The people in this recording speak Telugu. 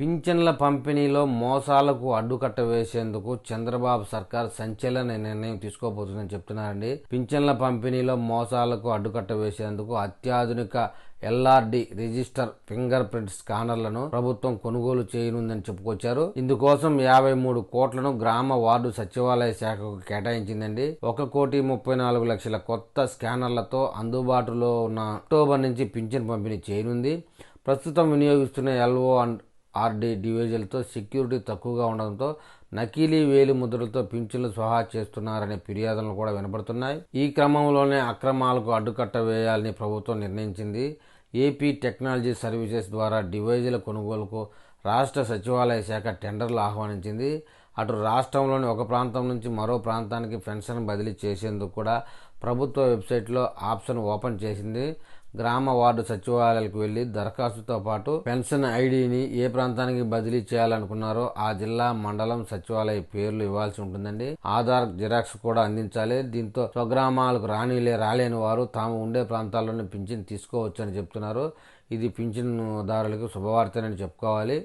పింఛన్ల పంపిణీలో మోసాలకు అడ్డుకట్ట వేసేందుకు చంద్రబాబు సర్కార్ సంచలన నిర్ణయం తీసుకోబోతుందని చెప్తున్నారండి. పింఛన్ల పంపిణీలో మోసాలకు అడ్డుకట్ట వేసేందుకు అత్యాధునిక ఎల్ఆర్డి రిజిస్టర్ ఫింగర్ ప్రింట్ స్కానర్లను ప్రభుత్వం కొనుగోలు చేయనుందని చెప్పుకొచ్చారు. ఇందుకోసం 53 కోట్లను గ్రామ వార్డు సచివాలయ శాఖకు కేటాయించిందండి. 1,34,00,000 కొత్త స్కానర్లతో అందుబాటులో ఉన్న అక్టోబర్ నుంచి పింఛన్ పంపిణీ చేయనుంది. ప్రస్తుతం వినియోగిస్తున్న ఎల్ఓ అండ్ ఆర్డీ డివైజులతో సెక్యూరిటీ తక్కువగా ఉండడంతో నకిలీ వేలి ముద్రలతో పింఛన్లు స్వాహా చేస్తున్నారనే ఫిర్యాదులు కూడా వినపడుతున్నాయి. ఈ క్రమంలోనే అక్రమాలకు అడ్డుకట్ట వేయాలని ప్రభుత్వం నిర్ణయించింది. ఏపీ టెక్నాలజీ సర్వీసెస్ ద్వారా డివైజుల కొనుగోలుకు రాష్ట్ర సచివాలయ శాఖ టెండర్లు ఆహ్వానించింది. అటు రాష్ట్రంలోని ఒక ప్రాంతం నుంచి మరో ప్రాంతానికి పెన్షన్ బదిలీ చేసేందుకు కూడా ప్రభుత్వ వెబ్సైట్లో ఆప్షన్ ఓపెన్ చేసింది. గ్రామ వార్డు సచివాలయాలకు వెళ్లి దరఖాస్తుతో పాటు పెన్షన్ ఐడిని ఏ ప్రాంతానికి బదిలీ చేయాలనుకున్నారో ఆ జిల్లా, మండలం, సచివాలయ పేర్లు ఇవ్వాల్సి ఉంటుందండి. ఆధార్ జిరాక్స్ కూడా అందించాలి. దీంతో స్వగ్రామాలకు రాలేని వారు తాము ఉండే ప్రాంతాల్లోనే పింఛన్ తీసుకోవచ్చని చెప్తున్నారు. ఇది పింఛన్దారులకు శుభవార్తనని చెప్పుకోవాలి.